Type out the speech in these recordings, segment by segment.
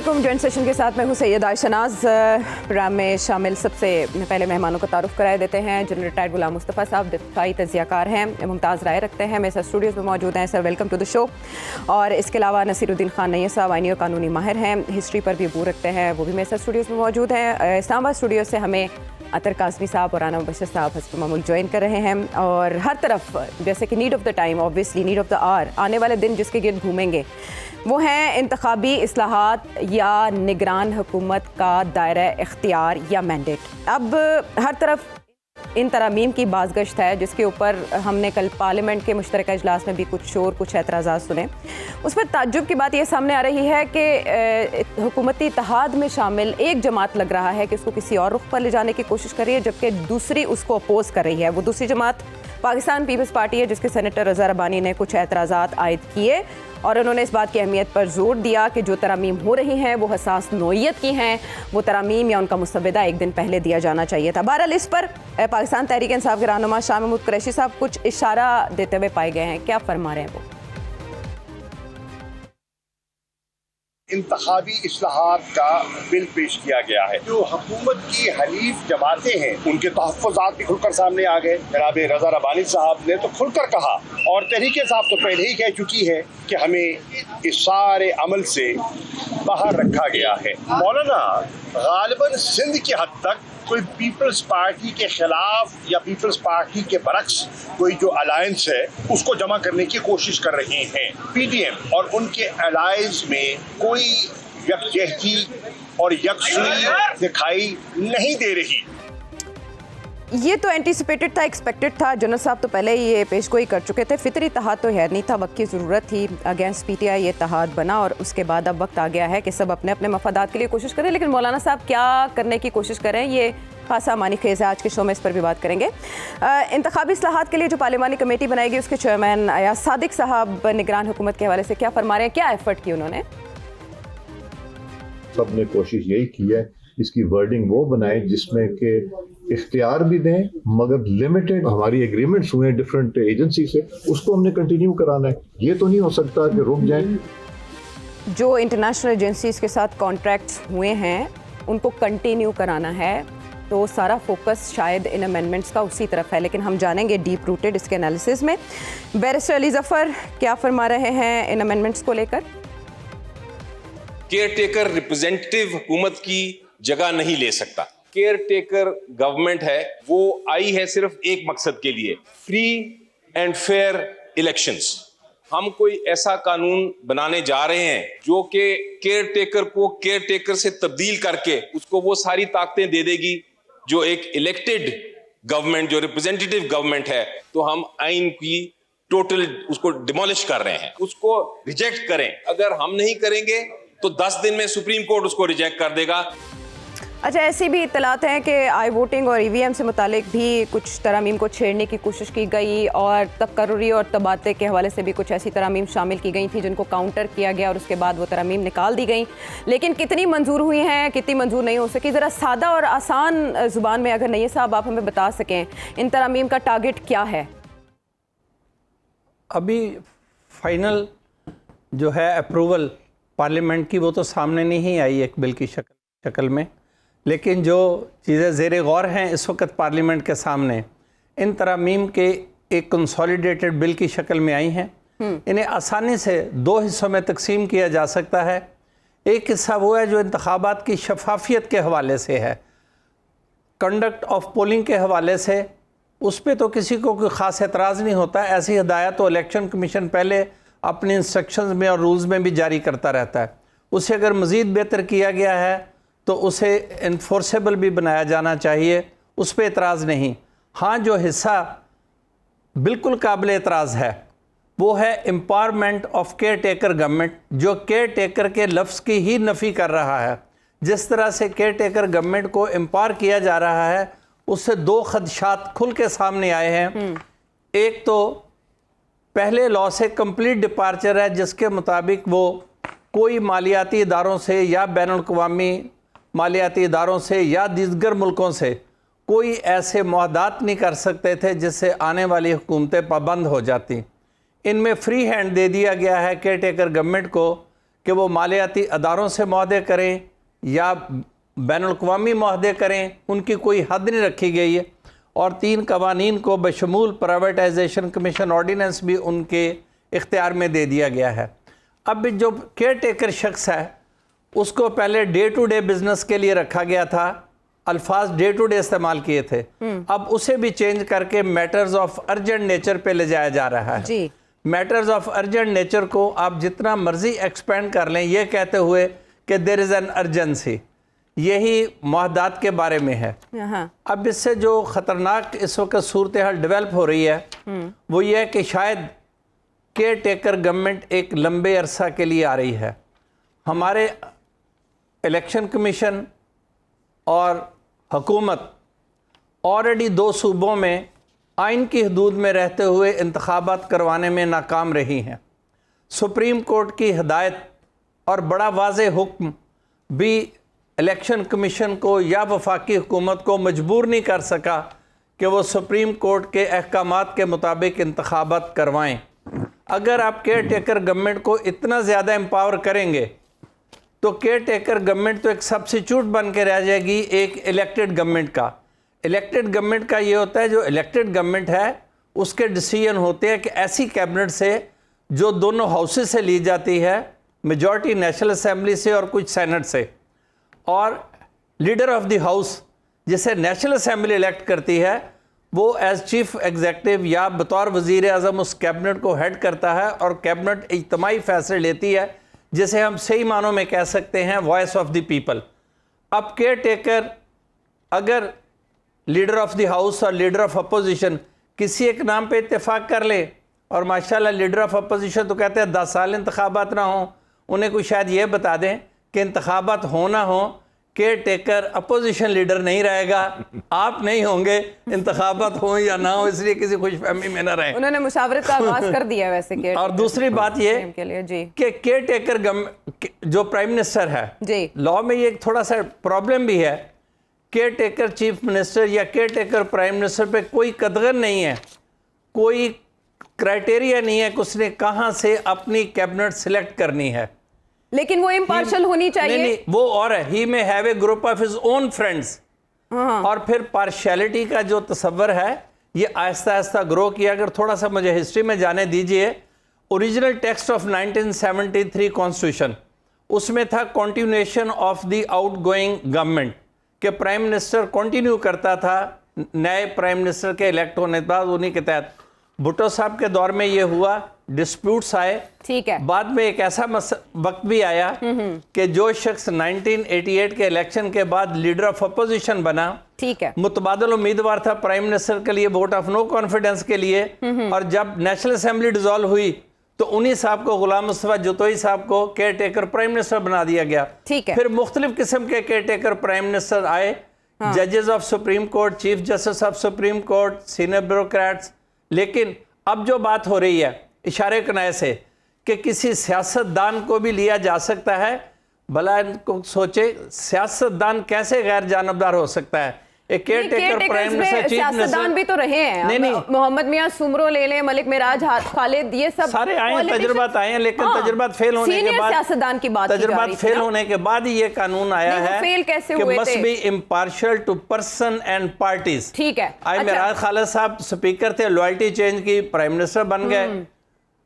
अस्सलामुअलैकुम। Joint session के साथ मैं हूँ सैयद आयशा नाज। प्रोग्राम में शामिल सबसे पहले मेहमानों का तारुफ कराए देते हैं। जनरल रिटायर्ड गुलाम मुस्तफ़ा साहब दिफाई तजियाकार हैं, मुमताज़ राय रखते हैं, मेरे साथ स्टूडियोज़ में मौजूद हैं। Sir welcome to the show. और इसके अलावा नसीरुद्दीन खान नैयर साहब आईनी और कानूनी माहिर हैं, हिस्ट्री पर भी अबूर रखते हैं, वो भी मेरे साथ स्टूडियोज़ में मौजूद हैं। इस्लामाबाद स्टूडियो से हमें अतर काज़मी साहब और राना मुबशर साहब हस्ब मामूल ज्वाइन कर रहे हैं। और हर तरफ जैसे कि need of the time, obviously need of the hour, आने वाले दिन जिसके गिर्द घूमेंगे वो हैं इंतखाबी इस्लाहात या निगरान हुकूमत का दायरा इख्तियार या मैंडेट। अब हर तरफ इन तरामीम की बाज़गश्त है, जिसके ऊपर हमने कल पार्लियामेंट के मुश्तरका इजलास में भी कुछ शोर, कुछ एतराज़ात सुने। उस पर ताज्जुब की बात यह सामने आ रही है कि हुकूमती इत्तेहाद में शामिल एक जमात लग रहा है कि उसको किसी और रुख पर ले जाने की कोशिश कर रही है, जबकि दूसरी उसको अपोज कर रही है। वो दूसरी जमात पाकिस्तान पीपल्स पार्टी है, जिसके सेनेटर रज़ा रब्बानी ने कुछ एतराज़ात आयद किए और उन्होंने इस बात की अहमियत पर जोर दिया कि जो तरामीम हो रही हैं वो हसास नौइयत की हैं, वो तरामीम या उनका मुसव्वदा एक दिन पहले दिया जाना चाहिए था। बहरहाल इस पर पाकिस्तान तहरीक इंसाफ के रहनुमा शाह महमूद कुरैशी साहब कुछ इशारा देते हुए पाए गए हैं। क्या फरमा रहे हैं वो? इंतखाबी इस्लाहात का बिल पेश किया गया है। जो हुकूमत की हलीफ जमातें हैं उनके तहफ़्फ़ुज़ात भी खुलकर सामने आ गए। जनाब रज़ा रब्बानी साहब ने तो खुलकर कहा और तहरीक इंसाफ तो पहले ही कह चुकी है कि हमें इस सारे अमल से बाहर रखा गया है। मौलाना गालिबन सिंध की हद तक कोई पीपल्स पार्टी के खिलाफ या पीपल्स पार्टी के बरक्स कोई जो अलायंस है उसको जमा करने की कोशिश कर रहे हैं। पीडीएम और उनके अलायंस में कोई यकजहती और यकसुई दिखाई नहीं दे रही। ये तो एंटीसिपेटेड था, एक्सपेक्टेड था। जनरल साहब तो पहले ही ये पेशगोई कर चुके थे। फितरी इत्तेहाद तो है नहीं था, वक्त की ज़रूरत थी। अगेंस्ट पीटीआई ये इत्तेहाद बना और उसके बाद अब वक्त आ गया है कि सब अपने अपने मफादात के लिए कोशिश करें। लेकिन मौलाना साहब क्या करने की कोशिश करें, ये खासा मानी खेज़ है। आज के शो में इस पर भी बात करेंगे। इंतखाबी इस्लाहात के लिए जो पार्लिमानी कमेटी बनाएगी उसके चेयरमैन अयाज सादिक साहब निगरान हुकूमत के हवाले से क्या फरमा रहे हैं, क्या एफर्ट की उन्होंने? सब ने कोशिश यही की है इसकी वर्डिंग वो बनाए जिसमें कि इख्तियार भी दें मगर लिमिटेड। हमारी एग्रीमेंट्स हुए हैं डिफरेंट एजेंसी से, उसको हमने कंटिन्यू कराना है। ये तो नहीं हो सकता कि रुक जाएं। जो इंटरनेशनल एजेंसीज के साथ कॉन्ट्रैक्ट्स हुए हैं उनको कंटिन्यू कराना है, तो सारा फोकस शायद इन अमेंडमेंट्स का उसी तरफ है। लेकिन हम जानेंगे डीप रूटेड इसके एनालिसिस में। बैरिस्टर अली जफर क्या फरमा रहे हैं इन अमेंडमेंट्स को लेकर? केयर टेकर रिप्रेजेंटेटिव हुकूमत की जगह नहीं ले सकता। केयर टेकर गवर्नमेंट है, वो आई है सिर्फ एक मकसद के लिए, फ्री एंड फेयर इलेक्शंस। हम कोई ऐसा कानून बनाने जा रहे हैं जो कि केयर टेकर को केयर टेकर से तब्दील करके उसको वो सारी ताकतें दे देगी जो एक इलेक्टेड गवर्नमेंट, जो रिप्रेजेंटेटिव गवर्नमेंट है। तो हम आइन की टोटल उसको डिमोलिश कर रहे हैं, उसको रिजेक्ट करें। अगर हम नहीं करेंगे तो 10 दिन में सुप्रीम कोर्ट उसको रिजेक्ट कर देगा। अच्छा, ऐसी भी इत्तलात हैं कि आई वोटिंग और ईवीएम से मुतालिक भी कुछ तरामीम को छेड़ने की कोशिश की गई और तकर्रुरी और तबादले के हवाले से भी कुछ ऐसी तरामीम शामिल की गई थी जिनको काउंटर किया गया और उसके बाद वो तरामीम निकाल दी गई। लेकिन कितनी मंजूर हुई हैं, कितनी मंजूर नहीं हो सकी, ज़रा सादा और आसान ज़ुबान में अगर नैयर साहब आप हमें बता सकें, इन तरामीम का टारगेट क्या है? अभी फाइनल जो है अप्रूवल पार्लियामेंट की वो तो सामने नहीं आई एक बिल की शक्ल में, लेकिन जो चीज़ें ज़ेर गौर हैं इस वक्त पार्लियामेंट के सामने, इन तरामीम के एक कंसोलिडेटेड बिल की शक्ल में आई हैं। इन्हें आसानी से 2 हिस्सों में तकसीम किया जा सकता है। एक हिस्सा वो है जो इंतखाबात की शफाफियत के हवाले से है, कंडक्ट ऑफ पोलिंग के हवाले से, उस पर तो किसी को कोई ख़ास एतराज़ नहीं होता। ऐसी हिदायत तो इलेक्शन कमीशन पहले अपने इंस्ट्रक्शंस में और रूल्स में भी जारी करता रहता है। उसे अगर मज़ीद बेहतर किया गया है तो उसे इन्फोर्सेबल भी बनाया जाना चाहिए, उस पर एतराज़ नहीं। हाँ, जो हिस्सा बिल्कुल काबिल एतराज़ है वो है empowerment of care taker government, जो केयर टेकर के लफ्ज़ की ही नफ़ी कर रहा है। जिस तरह से केयर टेकर गवर्नमेंट को एम्पावर किया जा रहा है उससे 2 खदशात खुल के सामने आए हैं। एक तो पहले लॉ से कंप्लीट डिपार्चर है, जिसके मुताबिक वो कोई मालियाती इदारों से या बैनुल-अक़वामी मालियाती इदारों से या दीगर मुल्कों से कोई ऐसे मुआहदात नहीं कर सकते थे जिससे आने वाली हुकूमतें पाबंद हो जाती। इनमें फ्री हैंड दे दिया गया है केयर टेकर गवर्नमेंट को कि वो मालियाती अदारों से मुआहदे करें या बैनुल-अक़वामी मुआहदे करें, उनकी कोई हद नहीं रखी गई है। और 3 कवानीन को बशमूल प्राइवेटाइजेशन कमीशन ऑर्डिनेंस भी उनके इख्तियार में दे दिया गया है। अब जो केयर टेकर शख्स है उसको पहले डे टू डे बिजनेस के लिए रखा गया था, अल्फाज डे टू डे इस्तेमाल किए थे, अब उसे भी चेंज करके मैटर्स ऑफ अर्जेंट नेचर पे ले जाया जा रहा है जी। मैटर्स ऑफ अर्जेंट नेचर को आप जितना मर्जी एक्सपेंड कर लें, ये कहते हुए कि देयर इज़ एन अर्जेंसी, यही मुआहदात के बारे में है। अब इससे जो ख़तरनाक इस वक्त सूरत हाल डेवलप हो रही है वो ये है कि शायद केयर टेकर गवर्नमेंट एक लंबे अरसा के लिए आ रही है। हमारे इलेक्शन कमीशन और हुकूमत ऑलरेडी 2 सूबों में आइन की हदूद में रहते हुए इंतखाबात करवाने में नाकाम रही हैं। सुप्रीम कोर्ट की हिदायत और बड़ा वाज़े हुक्म भी इलेक्शन कमीशन को या वफाकी हुकूमत को मजबूर नहीं कर सका कि वो सुप्रीम कोर्ट के अहकामात के मुताबिक इंतखाबात करवाएं। अगर आप केयर टेकर गवर्नमेंट को इतना ज़्यादा एम्पावर करेंगे तो केयर टेकर गवर्नमेंट तो एक सब्सिट्यूट बन के रह जाएगी एक इलेक्टेड गवर्नमेंट का। इलेक्टेड गवर्नमेंट का ये होता है, जो इलेक्टेड गवर्नमेंट है उसके डिसीजन होते हैं कि ऐसी कैबिनेट से जो दोनों हाउसेस से ली जाती है, मेजॉरिटी नेशनल असेंबली से और कुछ सेनेट से, और लीडर ऑफ द हाउस जिसे नेशनल असेंबली इलेक्ट करती है वो एज चीफ एग्जेक्टिव या बतौर वज़ीर आज़म उस कैबिनेट को हेड करता है और कैबिनेट इज्तिमाई फैसले लेती है जिसे हम सही मानों में कह सकते हैं वॉइस ऑफ द पीपल। अब केयर टेकर अगर लीडर ऑफ द हाउस और लीडर ऑफ अपोजिशन किसी एक नाम पे इत्तेफाक कर ले, और माशाल्लाह लीडर ऑफ अपोजिशन तो कहते हैं 10 साल इंतखाबात ना हो, उन्हें कोई शायद ये बता दें कि इंतखाबात हो ना हो, केयर टेकर अपोजिशन लीडर नहीं रहेगा, आप नहीं होंगे, इंतखाबात हो या ना हो, इसलिए किसी खुशफहमी में ना रहे। उन्होंने मुशावरत का आगाज कर दिया वैसे केयर और दूसरी बात ये के लिए जी कि केयर टेकर जो प्राइम मिनिस्टर है जी, लॉ में ये थोड़ा सा प्रॉब्लम भी है। केयर टेकर चीफ मिनिस्टर या केयर टेकर प्राइम मिनिस्टर पे कोई कदगन नहीं है, कोई क्राइटेरिया नहीं है कि उसने कहाँ से अपनी कैबिनेट सिलेक्ट करनी है, लेकिन वो इम्पार्शल होनी चाहिए। नहीं, वो और है, ही में have a group of his own friends. और फिर पार्शियलिटी का जो तस्वर है ये आहिस्ता आहिस्ता ग्रो किया। अगर थोड़ा सा मुझे हिस्ट्री में जाने दीजिए, ओरिजिनल टेक्स्ट ऑफ 1973 कॉन्स्टिट्यूशन, उसमें था continuation of the outgoing government, कि प्राइम मिनिस्टर कंटिन्यू करता था नए प्राइम मिनिस्टर के इलेक्ट होने के बाद। उन्हीं के तहत भुट्टो साहब के दौर में ये हुआ, डिस्प्यूट्स आए, ठीक है। बाद में एक ऐसा वक्त भी आया कि जो शख्स 1988 के इलेक्शन के बाद लीडर ऑफ अपोजिशन बना, ठीक है, मुतबादल उम्मीदवार था प्राइम मिनिस्टर के लिए वोट ऑफ नो कॉन्फिडेंस के लिए, और जब नेशनल असेंबली डिसॉल्व हुई तो उन्हीं साहब को, गुलाम मुस्तफा जतोई साहब को केयर टेकर प्राइम मिनिस्टर बना दिया गया। ठीक है। फिर मुख्तलिफ किस्म के केयर टेकर प्राइम मिनिस्टर आए, जजेस of supreme court, chief justice of supreme court, senior bureaucrats. लेकिन अब जो बात हो रही है इशारे कनाए से कि किसी सियासतदान को भी लिया जा सकता है, भला इनको सोचे सियासतदान कैसे गैर जानबदार हो सकता है। एक care taker prime minister, chief सियासतदान भी तो रहे हैं। नहीं, मोहम्मद मियां सुमरो ले लें, मलिक मिराज खालिद, ये सब सारे आए हैं, तजुर्बात आए हैं, लेकिन तजुर्बात फेल होने के बाद, सियासतदान की बात तजुर्बात फेल होने के बाद ही ये कानून आया है फेल कैसे कि हुए मस्ट थे? Be impartial to person and parties. ठीक है। आई मिराज खालिद साहब स्पीकर थे, लॉयल्टी चेंज की, प्राइम मिनिस्टर बन गए।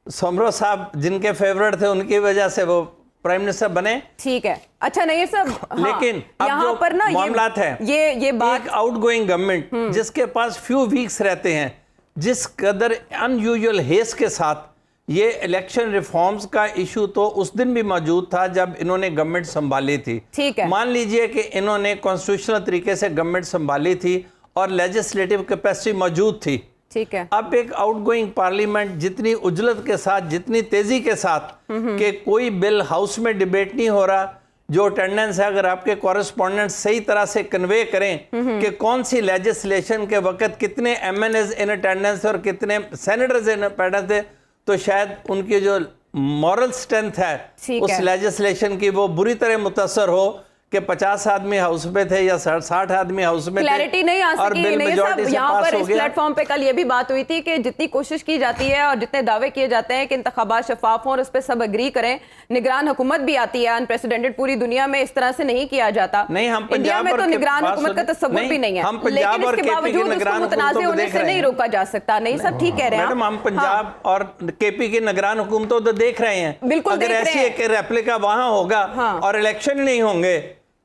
सोमरो साहब जिनके फेवरेट थे उनकी वजह से वो प्राइम मिनिस्टर बने। ठीक है। अच्छा नहीं सब, लेकिन अब जो पर ना मामलात है, ये बात, एक आउटगोइंग गवर्नमेंट जिसके पास फ्यू वीक्स रहते हैं, जिस कदर अनयूजुअल हेस के साथ ये इलेक्शन रिफॉर्म्स का इशू तो उस दिन भी मौजूद था जब इन्होंने गवर्नमेंट संभाली थी। ठीक है। मान लीजिए कि इन्होंने कॉन्स्टिट्यूशनल तरीके से गवर्नमेंट संभाली थी और लेजिस्लेटिव कैपेसिटी मौजूद थी। ठीक है। अब एक आउटगोइंग पार्लियामेंट जितनी उजलत के साथ, जितनी तेजी के साथ कि कोई बिल हाउस में डिबेट नहीं हो रहा, जो अटेंडेंस है, अगर आपके कॉरेस्पॉन्डेंट सही तरह से कन्वे करें कि कौन सी लेजिस्लेशन के वक्त कितने एमएनएस इन अटेंडेंस और कितने सेनेटर्स इन अटेंडेंस थे, तो शायद उनकी जो मॉरल स्ट्रेंथ है उस लेजिस्लेशन की वो बुरी तरह मुतासर हो कि 50 आदमी हाउस में थे या 60 आदमी हाउस में थे, क्लैरिटी नहीं आ और सकी। बिल नहीं मेजॉरिटी साहब, से यहाँ पास पर हो इस गया। प्लेटफॉर्म पे कल ये भी बात हुई थी कि जितनी कोशिश की जाती है और जितने दावे किए जाते हैं कि इंतखाबात शफाफ हों और उस पर सब एग्री करें, निगरान हुकूमत भी आती है, अनप्रेसिडेंटेड, पूरी दुनिया में इस तरह से नहीं किया जाता। नहीं, हम इंडिया पंजाब में और तो निगरान बात हुकूमत का सुनिए। तस्वुर भी नहीं है, हम पंजाब लेकिन और इसके केपी के बावजूद उसको निगरान मुतनाज़े हुकूमतों को होने देख से रहे नहीं हैं। रोका जा सकता। नहीं सब ठीक कह रहे हैं मैडम, हम पंजाब और केपी की निगरान हुकूमतों तो देख रहे हैं। बिल्कुल अगर देख रहे ऐसी हैं। एक रेप्लिका वहां होगा और इलेक्शन नहीं होंगे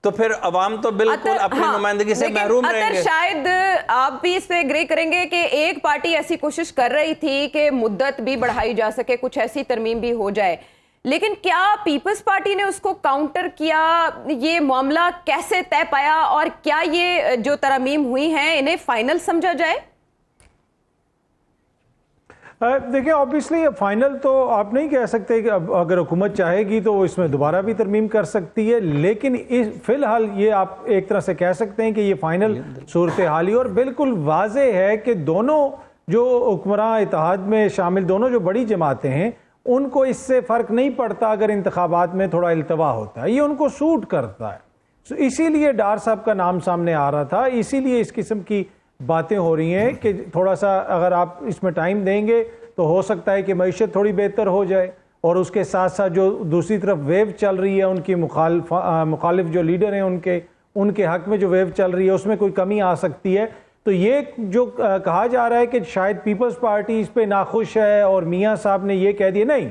तो फिर अवाम तो बिल्कुल अपनी नुमाइंदगी से महरूम रहेंगे। शायद आप भी इस पे एग्री करेंगे कि एक पार्टी ऐसी कोशिश कर रही थी कि मुद्दत भी बढ़ाई जा सके, कुछ ऐसी तरमीम भी हो जाए, लेकिन क्या पीपल्स पार्टी ने उसको काउंटर किया? ये मामला कैसे तय पाया और क्या ये जो तरमीम हुई हैं इन्हें फाइनल समझा जाए? देखिए, ऑब्वियसली फाइनल तो आप नहीं कह सकते कि अगर हुकूमत चाहेगी तो वो इसमें दोबारा भी तरमीम कर सकती है, लेकिन फिलहाल ये आप एक तरह से कह सकते हैं कि ये फाइनल सूरत हाल ही, और बिल्कुल वाजे है कि दोनों जो हुक्मरान इत्तेहाद में शामिल दोनों जो बड़ी जमातें हैं उनको इससे फ़र्क नहीं पड़ता अगर इंतखाबात में थोड़ा इल्तवा होता है, ये उनको सूट करता है। तो इसीलिए डार साहब का नाम सामने आ रहा था, इसीलिए इस किस्म की बातें हो रही हैं कि थोड़ा सा अगर आप इसमें टाइम देंगे तो हो सकता है कि मईशत थोड़ी बेहतर हो जाए, और उसके साथ साथ जो दूसरी तरफ वेव चल रही है उनकी मुखालिफ जो लीडर हैं उनके हक में जो वेव चल रही है उसमें कोई कमी आ सकती है। तो ये जो कहा जा रहा है कि शायद पीपल्स पार्टी इस पे नाखुश है और मियाँ साहब ने ये कह दिया, नहीं,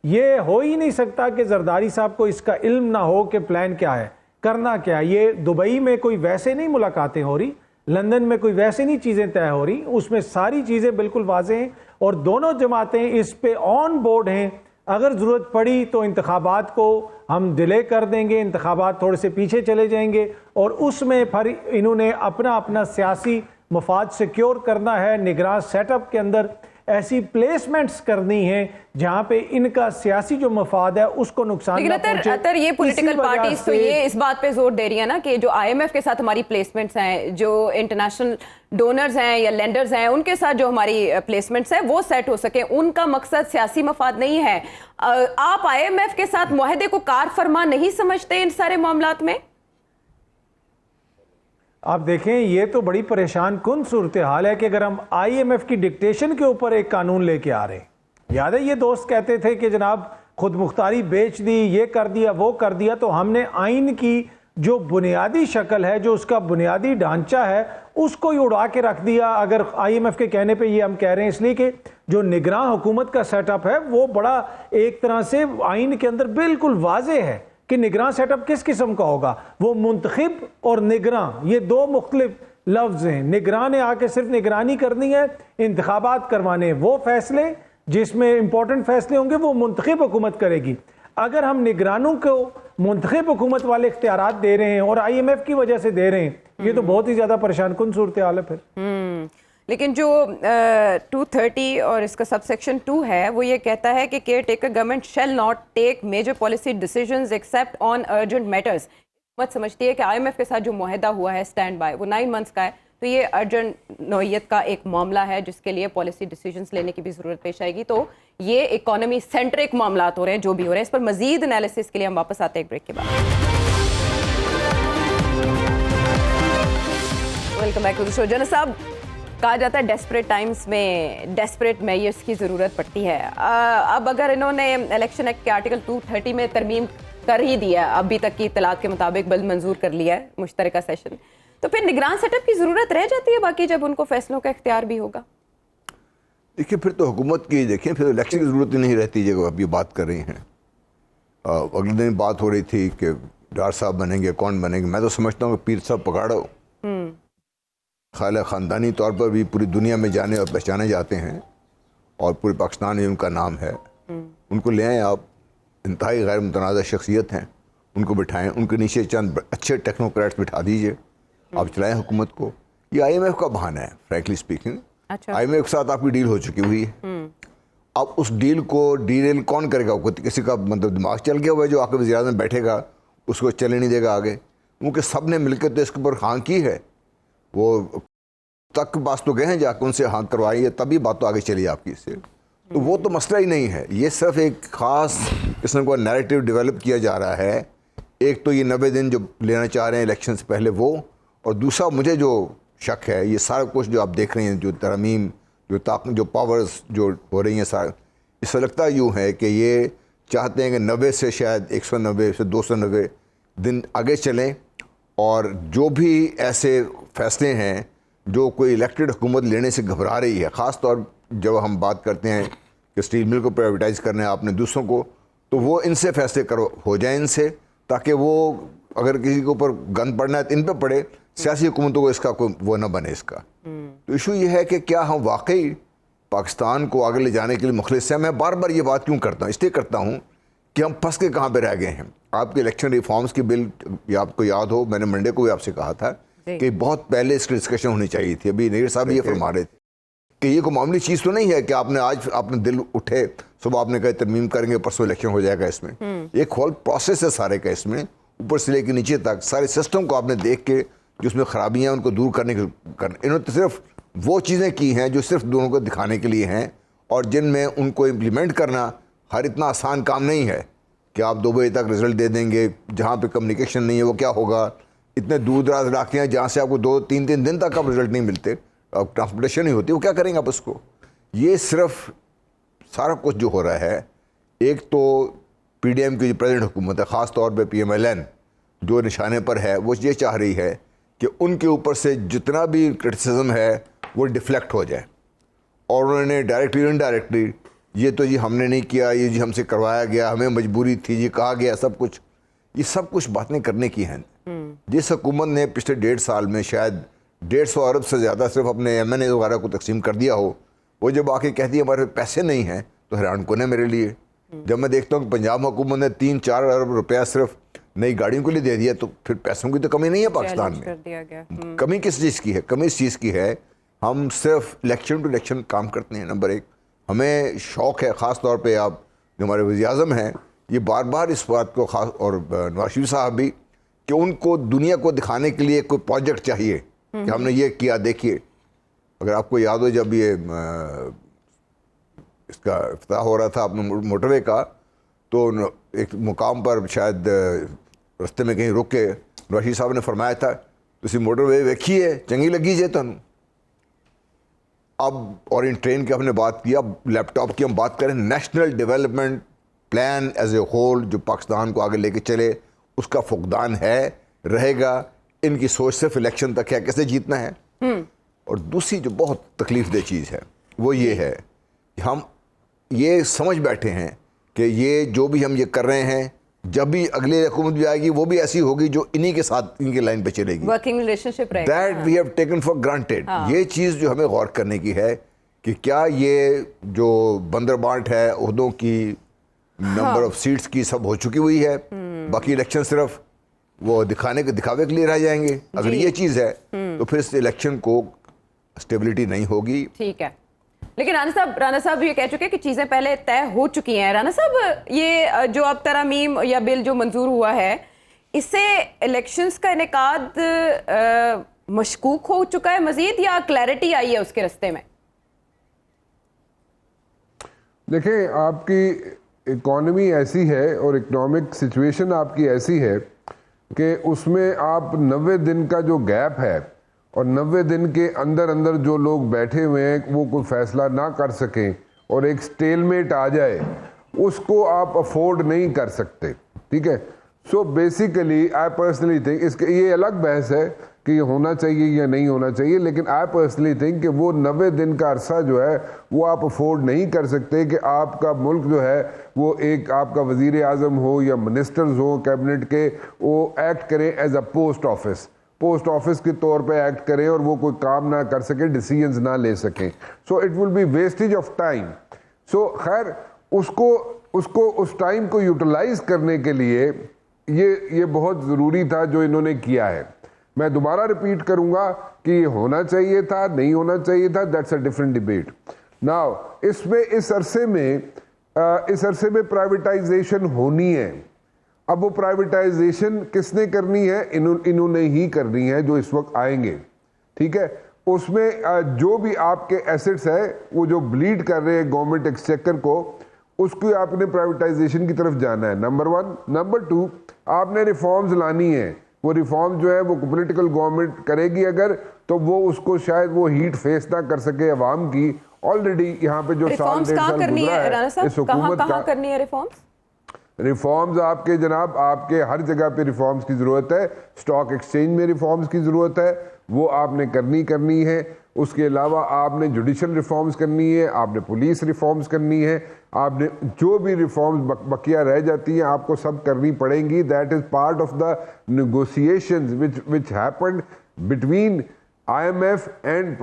ये हो ही नहीं सकता कि जरदारी साहब को इसका इल्म ना हो कि प्लान क्या है, करना क्या है। ये दुबई में कोई वैसे नहीं मुलाकातें हो रही, लंदन में कोई वैसे नहीं चीज़ें तय हो रही, उसमें सारी चीज़ें बिल्कुल वाज़े हैं और दोनों जमातें इस पे ऑन बोर्ड हैं। अगर ज़रूरत पड़ी तो इंतखाबात को हम डिले कर देंगे, इंतखाबात थोड़े से पीछे चले जाएंगे और उसमें फिर इन्होंने अपना अपना सियासी मफाद सिक्योर करना है। निगरान सेटअप के अंदर ऐसी प्लेसमेंट्स करनी है जहां पे इनका सियासी जो मफाद है उसको नुकसान ना पहुंचे। अतर ये पॉलिटिकल पार्टीज तो ये इस बात पे जोर दे रही है ना कि जो आईएमएफ के साथ हमारी प्लेसमेंट्स हैं, जो इंटरनेशनल डोनर्स हैं या लेंडर्स हैं, उनके साथ जो हमारी प्लेसमेंट्स हैं वो सेट हो सके, उनका मकसद सियासी मफाद नहीं है। आप आईएमएफ के साथ मुआहदे को कार फरमा नहीं समझते इन सारे मामलात में? आप देखें, ये तो बड़ी परेशान कुन सूरत हाल है कि अगर हम आईएमएफ की डिक्टेशन के ऊपर एक कानून लेके आ रहे हैं, याद है ये दोस्त कहते थे कि जनाब खुद मुख्तारी बेच दी, ये कर दिया, वो कर दिया, तो हमने आइन की जो बुनियादी शक्ल है, जो उसका बुनियादी ढांचा है, उसको ही उड़ा के रख दिया। अगर आईएमएफ के कहने पे ये हम कह रहे हैं इसलिए कि जो निगरान हुकूमत का सेटअप है वो बड़ा एक तरह से आइन के अंदर बिल्कुल वाजे है कि निगरान सेटअप किस किस्म का होगा। वो मुंतखिब और निगरान ये दो मुख्तलिफ लफ्ज़ हैं। निगरान ने आके सिर्फ निगरानी करनी है, इंतखाबात करवाने, वो फैसले जिसमें इंपॉर्टेंट फैसले होंगे वो मुंतखिब हुकूमत करेगी। अगर हम निगरानों को मुंतखिब हुकूमत वाले इख्तियारात दे रहे हैं और आईएमएफ की वजह से दे रहे हैं, ये तो बहुत ही ज़्यादा परेशान कुन सूरत हाल है फिर। लेकिन जो 230 और इसका सबसेक्शन 2 है वो ये कहता है कि caretaker government shall not take major policy decisions except on urgent matters. हुकूमत समझती है कि आईएमएफ के साथ जो मुआहदा हुआ है स्टैंड बाय वो 9 मंथ्स का है, तो ये अर्जेंट नौइयत का एक मामला है जिसके लिए पॉलिसी डिसीजंस लेने की भी ज़रूरत पेश आएगी। तो ये इकोनॉमी सेंट्रिक मामला हो रहे हैं जो भी हो रहे हैं। इस पर मजीद एनालिसिस के लिए हम वापस आते हैं एक ब्रेक के बाद। Welcome back to the show. General साहब, कहा जाता है डेस्परेट टाइम्स में डेस्परेट मेयर्स की ज़रूरत पड़ती है। अब अगर इन्होंने इलेक्शन एक्ट के आर्टिकल 230 में तरमीम कर ही दिया, अभी तक की इत्तलात के मुताबिक बिल मंजूर कर लिया है मुश्तरका सेशन, तो फिर निगरान सेटअप की ज़रूरत रह जाती है बाकी जब उनको फैसलों का इख्तियार भी होगा? देखिए, फिर तो हुकूमत की देखें, फिर इलेक्शन की ज़रूरत ही नहीं रहती जब आप ये बात कर रही हैं। अगले दिन बात हो रही थी कि डार साहब बनेंगे, कौन बनेंगे। मैं तो समझता हूँ कि पीर साहब पकाड़ो ख्याल ख़ानदानी तौर पर भी पूरी दुनिया में जाने और पहचाने जाते हैं और पूरे पाकिस्तान में उनका नाम है। उनको ले आएँ आप, इंतहाई गैर मुतनाज़ा शख्सियत हैं, उनको बिठाएं, उनके नीचे चंद अच्छे टेक्नोक्रेट्स बिठा दीजिए, आप चलाएं हुकूमत को। ये आईएमएफ का बहाना है फ्रैंकली स्पीकिंग। अच्छा। आईएमएफ के साथ आपकी डील हो चुकी हुई है, अब उस डील को डील कौन करेगा? किसी का मतलब दिमाग चल गया हुआ है जो आके वज़ीर आज़म में बैठेगा उसको चलने नहीं देगा आगे, क्योंकि सब ने मिलकर तो इसके ऊपर हाँ की है। वो तक पास तो गए हैं, जाकर उनसे हाँ करवाई है, तभी बात तो आगे चली आपकी इससे। तो वो तो मसला ही नहीं है, ये सिर्फ एक ख़ास किस्म का नैरेटिव डेवलप किया जा रहा है एक तो ये 90 दिन जो लेना चाह रहे हैं इलेक्शन से पहले वो, और दूसरा मुझे जो शक है ये सारा कुछ जो आप देख रहे हैं, जो तरमीम, जो पावर्स जो हो रही हैं, सारा इससे लगता यूँ है कि ये चाहते हैं कि 90 से शायद 190 से 290 दिन आगे चलें, और जो भी ऐसे फैसले हैं जो कोई इलेक्टेड हुकूमत लेने से घबरा रही है, ख़ास तौर जब हम बात करते हैं कि स्टील मिल को प्राइवेटाइज़ करना है आपने दूसरों को, तो वो इनसे फैसले हो जाए इनसे, ताकि वो अगर किसी के ऊपर गंद पड़ना है तो इन पर पड़े, सियासी हुकूमतों को इसका कोई वो ना बने इसका। तो इशू ये है कि क्या हम वाकई पाकिस्तान को आगे ले जाने के लिए मुखलिस हैं। मैं बार बार ये बात क्यों करता हूँ, इसलिए करता हूँ कि हम फंस के कहाँ पे रह गए हैं। आपके इलेक्शन रिफॉर्म्स की बिल, आपको याद हो मैंने मंडे को भी आपसे कहा था कि बहुत पहले इसकी डिस्कशन होनी चाहिए थी। अभी नज़ीर साहब ये फरमा रहे थे कि ये कोई मामूली चीज़ तो नहीं है कि आपने आज आपने दिल उठे, सुबह आपने कहा तरमीम करेंगे, परसों इलेक्शन हो जाएगा। इसमें एक होल प्रोसेस है सारे का, इसमें ऊपर से लेकर नीचे तक सारे सिस्टम को आपने देख के जो उसमें ख़राबियाँ उनको दूर करने इन्होंने तो सिर्फ वो चीज़ें की हैं जो सिर्फ दोनों को दिखाने के लिए हैं, और जिनमें उनको इम्प्लीमेंट करना हर इतना आसान काम नहीं है कि आप 2 बजे तक रिजल्ट दे देंगे। जहाँ पे कम्युनिकेशन नहीं है वो क्या होगा, इतने दूर दराज इलाके हैं जहाँ से आपको 2-3 दिन तक आप रिजल्ट नहीं मिलते, अब ट्रांसपोर्टेशन नहीं होती, वो क्या करेंगे आप उसको। ये सिर्फ सारा कुछ जो हो रहा है, एक तो PDM की जो प्रेजेंट हुकूमत है, ख़ास तौर पे PMLN जो निशाने पर है, वो ये चाह रही है कि उनके ऊपर से जितना भी क्रिटिसिज्म है वो डिफ्लेक्ट हो जाए, और उन्होंने डायरेक्टली इनडायरेक्टली ये तो जी हमने नहीं किया, ये जी हमसे करवाया गया, हमें मजबूरी थी, ये कहा गया, ये सब कुछ बातें करने की हैं। जिस हुकूमत ने पिछले 1.5 साल में शायद 150 अरब से ज़्यादा सिर्फ अपने MNA वगैरह को तकसीम कर दिया हो, वो जब आके कहती है हमारे पैसे नहीं हैं, तो हैरान कौन है मेरे लिए। जब मैं देखता हूँ कि पंजाब हुकूमत ने 3-4 अरब रुपया सिर्फ नई गाड़ियों के लिए दे दिया, तो फिर पैसों की तो कमी नहीं है पाकिस्तान में। कमी किस चीज़ की है? कमी इस चीज़ की है हम सिर्फ इलेक्शन टू इलेक्शन काम करते हैं। नंबर 1, हमें शौक़ है, ख़ास तौर पे आप जो हमारे वज़ीर-ए-आज़म हैं, ये बार बार इस बात को ख़ास, और नवाज शरीफ साहब भी, कि उनको दुनिया को दिखाने के लिए कोई प्रोजेक्ट चाहिए कि हमने ये किया, देखिए। अगर आपको याद हो जब ये इसका इफ्तिताह हो रहा था अपने मोटरवे का, तो एक मुकाम पर शायद रास्ते में कहीं रुक के नवाज शरीफ साहब ने फरमाया था, तुसी मोटरवे वेखिए चंगी लगी जे तुहानू। अब और इन ट्रेन की हमने बात किया, लैपटॉप की हम बात करें, national development plan as a whole जो पाकिस्तान को आगे लेके चले, उसका फुकदान है, रहेगा। इनकी सोच सिर्फ इलेक्शन तक है, कैसे जीतना है। और दूसरी जो बहुत तकलीफ दह चीज़ है वो ये है कि हम ये समझ बैठे हैं कि ये जो भी हम ये कर रहे हैं, जब भी अगली हुकूमत भी आएगी वो भी ऐसी होगी जो इन्हीं के साथ इनकी लाइन पे चलेगी, वर्किंग रिलेशनशिप रहेगा। That we have taken for granted. ये चीज़ जो हमें गौर करने की है कि क्या ये जो बंदर बांट है उहदों की, नंबर ऑफ सीट्स की, सब हो चुकी हुई है, बाकी इलेक्शन सिर्फ वो दिखावे के लिए रह जाएंगे। अगर ये चीज़ है तो फिर इस इलेक्शन को स्टेबिलिटी नहीं होगी। ठीक है, लेकिन राना साहब ये कह चुके हैं कि चीज़ें पहले तय हो चुकी हैं। राना साहब, ये जो अब तरमीम या बिल जो मंजूर हुआ है, इससे इलेक्शंस का इनेकाद मशकूक हो चुका है मजीद, या क्लैरिटी आई है उसके रास्ते में? देखिए, आपकी इकॉनमी ऐसी है और इकोनॉमिक सिचुएशन आपकी ऐसी है कि उसमें आप 90 दिन का जो गैप है और 90 दिन के अंदर अंदर जो लोग बैठे हुए हैं वो कोई फैसला ना कर सकें और एक स्टेलमेट आ जाए, उसको आप अफोर्ड नहीं कर सकते। ठीक है, so basically I personally think, इसके ये अलग बहस है कि ये होना चाहिए या नहीं होना चाहिए, लेकिन आई पर्सनली थिंक कि वो 90 दिन का अरसा जो है वो आप अफोर्ड नहीं कर सकते कि आपका मुल्क जो है वो एक आपका वज़ीर आज़म हो या मिनिस्टर्स हो कैबिनेट के, वो एक्ट करें एज अ पोस्ट ऑफिस के तौर पे एक्ट करें और वो कोई काम ना कर सके, डिसीजंस ना ले सकें। So it will be wastage of time. So खैर उसको उस टाइम को यूटिलाइज करने के लिए ये बहुत ज़रूरी था जो इन्होंने किया है। मैं दोबारा रिपीट करूंगा कि ये होना चाहिए था, नहीं होना चाहिए था, that's a different debate. Now इसमें इस अरसे में प्राइवेटाइजेशन होनी है। अब वो प्राइवेटाइजेशन किसने करनी है? इन्होंने ही करनी है जो इस वक्त आएंगे। ठीक है, उसमें जो भी आपके एसेट्स है वो जो ब्लीड कर रहे हैं गवर्नमेंट एक्सचेकर को, उसको आपने प्राइवेटाइजेशन की तरफ जाना है, नंबर 1। नंबर 2, आपने रिफॉर्म्स लानी है। वो रिफॉर्म जो है वो पॉलिटिकल गवर्नमेंट करेगी अगर, तो वो उसको शायद वो हीट फेस ना कर सके अवाम की। ऑलरेडी यहाँ पे जो साल 1.5 साल गुजरा है इस हुकूमत का, करनी है रिफॉर्म्स? रिफॉर्म्स आपके जनाब आपके हर जगह पे रिफॉर्म्स की ज़रूरत है। स्टॉक एक्सचेंज में रिफॉर्म्स की ज़रूरत है, वो आपने करनी है। उसके अलावा आपने जुडिशल रिफॉर्म्स करनी है, आपने पुलिस रिफॉर्म्स करनी है, आपने जो भी रिफॉर्म्स बकिया रह जाती हैं आपको सब करनी पड़ेंगी। That is part of the negotiations which happened between IMF and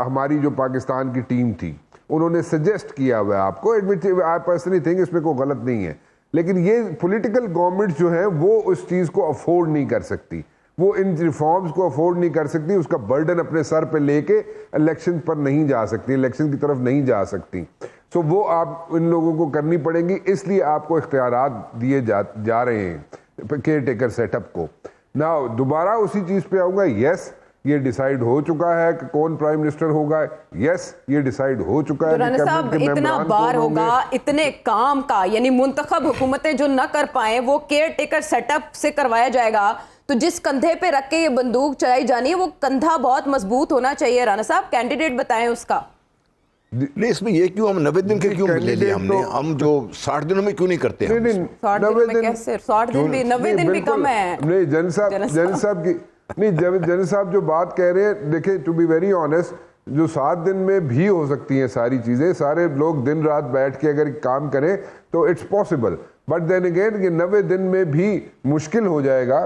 हमारी जो पाकिस्तान की टीम थी, उन्होंने सजेस्ट किया हुआ है आपको, विच आई पर्सनली थिंक इसमें कोई गलत नहीं है। लेकिन ये पॉलिटिकल गवर्नमेंट जो है वो उस चीज़ को अफोर्ड नहीं कर सकती, वो इन रिफॉर्म्स को अफोर्ड नहीं कर सकती, उसका बर्डन अपने सर पे लेके इलेक्शन पर नहीं जा सकती, इलेक्शन की तरफ नहीं जा सकती। सो वो आप इन लोगों को करनी पड़ेंगी, इसलिए आपको इख्तियारात दिए जा रहे हैं केयर टेकर सेटअप को। ना दोबारा उसी चीज़ पे आऊँगा, यस ये डिसाइड हो चुका है कि कौन प्राइम मिनिस्टर होगा, यस ये डिसाइड हो चुका है। राना साहब, इतना बार होगा, इतने काम का यानी मुंतखब हुकूमतें जो न कर पाए वो केयर टेकर सेटअप से करवाया जाएगा, तो जिस कंधे पे रख के ये बंदूक चलाई जानी है वो कंधा बहुत मजबूत होना चाहिए। राना साहब, कैंडिडेट बताएं उसका। नहीं, इसमें ये क्यों हम 90 दिन के क्यों ले लिया हमने, हम जो 60 दिनों में क्यों नहीं करते? 60 दिन भी कम है। नहीं जन साहब की नहीं, जन साहब जो बात कह रहे हैं, देखिए टू बी वेरी ऑनेस्ट, जो 7 दिन में भी हो सकती हैं सारी चीज़ें, सारे लोग दिन रात बैठ के अगर काम करें तो it's possible. But then again ये 90 दिन में भी मुश्किल हो जाएगा,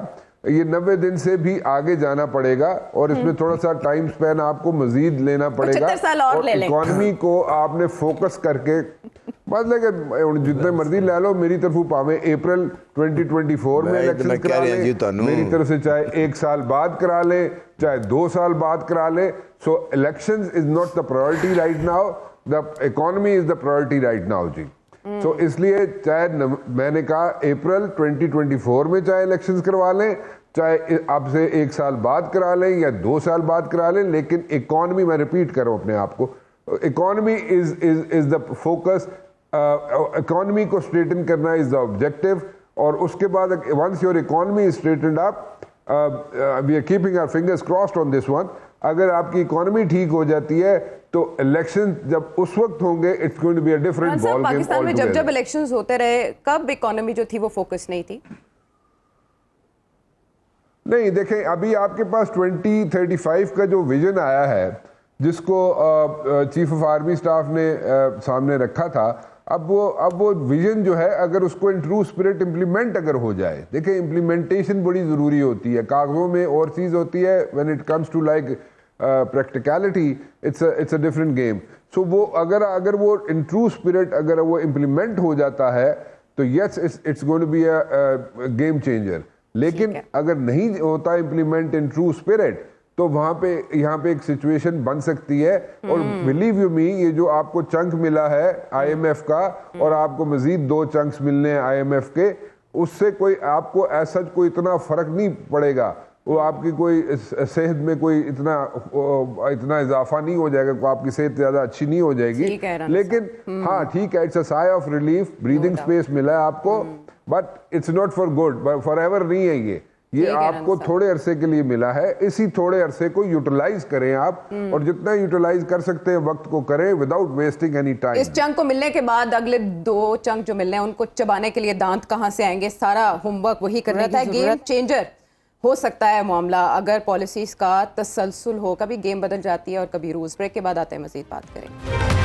ये 90 दिन से भी आगे जाना पड़ेगा और इसमें थोड़ा सा टाइम स्पैन आपको मजीद लेना पड़ेगा और इकॉनमी को आपने फोकस करके, मतलब कि जितने मर्जी ले लो, मेरी तरफ पावे अप्रैल 2024 में इलेक्शन करा लें, मेरी तरफ से चाहे 1 साल बाद करा ले, चाहे 2 साल बाद करा ले। So elections is not the priority right now, the economy is the priority right now जी। तो इसलिए चाहे मैंने कहा अप्रैल 2024 में चाहे इलेक्शंस करवा लें, चाहे अब से 1 साल बाद करा लें या 2 साल बाद करा लें, लेकिन इकॉनमी, मैं रिपीट कर रहा हूँ अपने आप को, economy is the focus, economy को स्ट्रेटन करना इज द ऑब्जेक्टिव। और उसके बाद once your economy is straightened up, we are keeping our fingers crossed on this one, अगर आपकी इकॉनमी ठीक हो जाती है तो इलेक्शन जब उस वक्त होंगे, it's going to be a different ball game. Pakistan में जब इलेक्शंस होते रहे, कब इकॉनमी जो थी वो फोकस नहीं थी? नहीं, देखें अभी आपके पास 2035 का जो विजन आया है, जिसको चीफ ऑफ आर्मी स्टाफ ने सामने रखा था, अब वो विजन जो है अगर उसको इन ट्रू स्पिरिट इम्प्लीमेंट अगर हो जाए, देखें इम्प्लीमेंटेशन बड़ी ज़रूरी होती है, कागज़ों में और चीज़ होती है, when it comes to like practicality it's a different game. So वो अगर वो इन ट्रू स्पिरिट अगर वो इम्प्लीमेंट हो जाता है तो yes it's going to be a game changer. लेकिन अगर नहीं होता इम्प्लीमेंट इन ट्रू स्पिरिट तो वहां पे यहाँ पे एक सिचुएशन बन सकती है। और बिलीव यू मी, ये जो आपको चंक मिला है IMF का और आपको मजीद 2 चंक्स मिलने हैं IMF के, उससे कोई आपको ऐसा कोई इतना फर्क नहीं पड़ेगा, वो आपकी कोई सेहत में कोई इतना इजाफा नहीं हो जाएगा, कोई आपकी सेहत ज़्यादा अच्छी नहीं हो जाएगी। लेकिन हाँ ठीक है, it's a sigh of relief, breathing space मिला है आपको, but it's not for good, for ever नहीं है ये आपको थोड़े अरसे के लिए मिला है। इसी थोड़े अरसे को यूटिलाइज करें आप, और जितना यूटिलाइज कर सकते हैं वक्त को करें विदाउट वेस्टिंग एनी टाइम। इस चंक को मिलने के बाद अगले 2 चंक जो मिलने हैं उनको चबाने के लिए दांत कहां से आएंगे? सारा होमवर्क वही कर रहा था। गेम चेंजर हो सकता है मामला अगर पॉलिसीज का तसलसल हो, कभी गेम बदल जाती है और कभी रूल्स। ब्रेक के बाद आते हैं, मजीद बात करेंगे।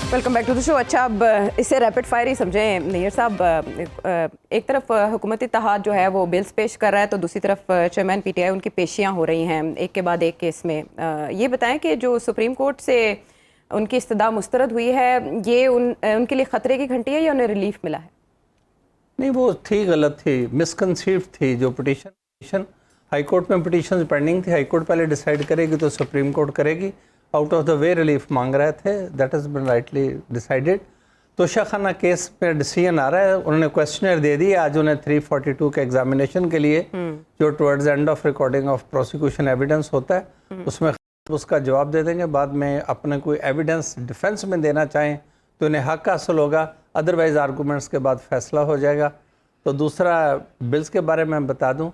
Welcome back to the show. अच्छा, अब इसे रैपिड फायर ही समझें नैयर साहब। एक तरफ हुकूमती इत्तेहाद जो है वो बिल्स पेश कर रहा है, तो दूसरी तरफ चेयरमैन PTI उनकी पेशियां हो रही हैं एक के बाद एक केस में। ये बताएं कि जो सुप्रीम कोर्ट से उनकी इस्तदा मुस्तरद हुई है, ये उनके लिए ख़तरे की घंटी है या उन्हें रिलीफ मिला है? नहीं, वो थी गलत थी, मिसकंसीव्ड थी। जो पिटीशन हाई कोर्ट में पिटीशन पेंडिंग थी, हाई कोर्ट पहले डिसाइड करेगी तो सुप्रीम कोर्ट करेगी। Out of the way relief मांग रहे थे, that has been rightly decided. Toshakhana case में डिसीजन आ रहा है, उन्होंने क्वेश्चनर दे दिया आज उन्हें 342 के एग्जामिनेशन के लिए, जो towards end of recording of prosecution evidence होता है उसमें उसका जवाब दे देंगे, बाद में अपने कोई एविडेंस डिफेंस में देना चाहें तो उन्हें हक हासिल होगा, अदरवाइज़ आर्गूमेंट्स के बाद फैसला हो जाएगा। तो दूसरा बिल्स के बारे में बता दूं,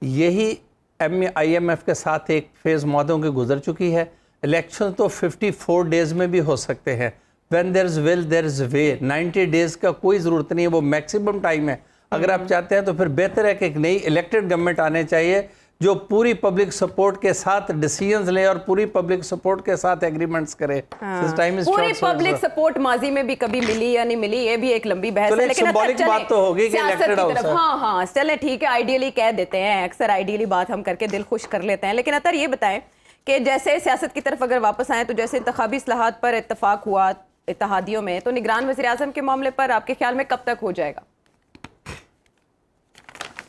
यही IMF के साथ एक फेज़ मौदों की गुजर चुकी है। इलेक्शन तो 54 डेज़ में भी हो सकते हैं। When there is will there is way. 90 days का कोई ज़रूरत नहीं है, वो मैक्सिमम टाइम है। अगर आप चाहते हैं तो फिर बेहतर है कि एक नई इलेक्टेड गवर्नमेंट आने चाहिए जो पूरी पब्लिक सपोर्ट के साथ डिसीजंस ले और पूरी पब्लिक सपोर्ट के साथ एग्रीमेंट्स करे। पूरी पब्लिक सपोर्ट माजी में भी कभी मिली या नहीं मिली, ये भी एक लंबी बहस है, लेकिन सिंबॉलिक बात तो होगी कि इलेक्टेड हाउस है। हाँ चले ठीक है, आइडियली कह देते हैं, अक्सर आइडियली बात हम करके दिल खुश कर लेते हैं। लेकिन अतर ये बताएं कि जैसे सियासत की तरफ अगर वापस आए तो जैसे इंतखाबी इस्लाहात पर इत्तफाक हुआ इत्तेहादियों में, तो निगरान वज़ीर-ए-आज़म के मामले पर आपके ख्याल में कब तक हो जाएगा?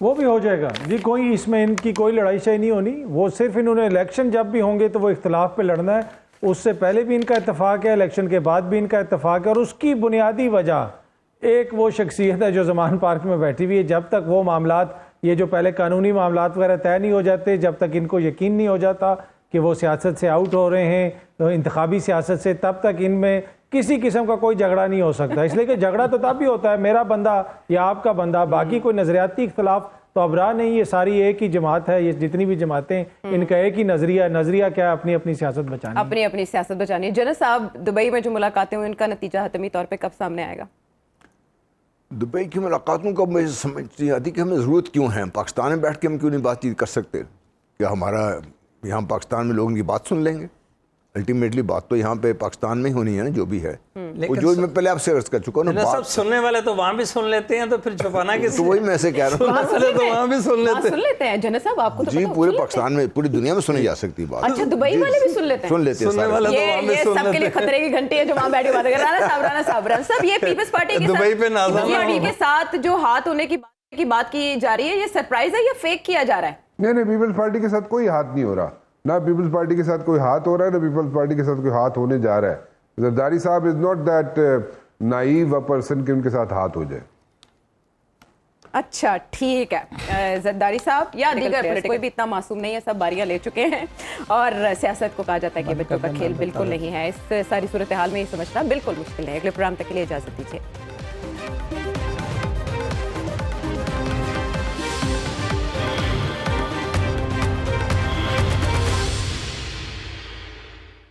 वो भी हो जाएगा जी, कोई इसमें इनकी कोई लड़ाई शाही नहीं होनी। वो सिर्फ इन्होंने इलेक्शन जब भी होंगे तो वो इख्तलाफ पे लड़ना है। उससे पहले भी इनका इत्तेफाक है, इलेक्शन के बाद भी इनका इत्तेफाक है। और उसकी बुनियादी वजह एक वो शख्सियत है जो ज़मान पार्क में बैठी हुई है। जब तक वो मामलात, ये जो पहले कानूनी मामलात वगैरह तय नहीं हो जाते, जब तक इनको यकीन नहीं हो जाता कि वो सियासत से आउट हो रहे हैं, तो इंतखाबी सियासत से, तब तक इनमें किसी किस्म का कोई झगड़ा नहीं हो सकता। इसलिए कि झगड़ा तो तब भी होता है, मेरा बंदा या आपका बंदा, बाकी कोई नजरियाती इख्तलाफ तो अब रहा नहीं। ये सारी एक ही जमात है, ये जितनी भी जमातें, इनका एक ही नजरिया क्या है, अपनी अपनी सियासत बचानी, अपनी सियासत बचानी। जनरल साहब, दुबई में जो मुलाकातें हुई, उनका नतीजा हतमी तौर पे कब सामने आएगा? दुबई की मुलाकातों का मुझे समझ नहीं आती कि हमें ज़रूरत क्यों है। पाकिस्तान में बैठ के हम क्यों नहीं बातचीत कर सकते? क्या हमारा यहाँ पाकिस्तान में लोगों की बात सुन लेंगे? अल्टीमेटली बात तो यहाँ पे पाकिस्तान में ही होनी है ना, जो भी है। वो जो मैं पहले आपसे अर्ज कर चुका हूँ ना, सब सुनने वाले तो वहाँ भी सुन लेते हैं, तो फिर छुपाना किस? तो वही मैं ऐसे कह रहा हूँ, तो वहाँ भी सुन लेते हैं। जनरल साहब, आपको तो जी पूरे पाकिस्तान में, पूरी दुनिया में सुनी जा सकती है बात। अच्छा, दुबई वाले भी सुन लेते हैं? सुन लेते हैं वाले तो वहाँ भी सुन लेते हैं। सबके लिए खतरे की घंटी है जो वहाँ बैठी बात कर। राणा साहब, ये पीपल्स पार्टी दुबई पे नाज़िम के साथ जो हाथ होने की बात की जा रही है, ये सरप्राइज है या फेक किया जा रहा है? नहीं, पीपल्स पार्टी के साथ कोई हाथ नहीं हो रहा, ना पीपल्स पार्टी के साथ कोई हाथ हो रहा है, ना पीपल्स पार्टी के साथ कोई हाथ होने जा रहा है। जरदारी साहब is not that naive a person कि उनके साथ हाथ हो जाए। अच्छा ठीक है, जरदारी साहब या दीगर कोई भी इतना मासूम नहीं है, सब बारियां ले चुके हैं। और सियासत को कहा जाता है कि बच्चों का खेल बिल्कुल नहीं है। इस सारी सूरत हाल में ये समझना बिल्कुल मुश्किल है। अगले प्रोग्राम तक के लिए इजाजत दीजिए।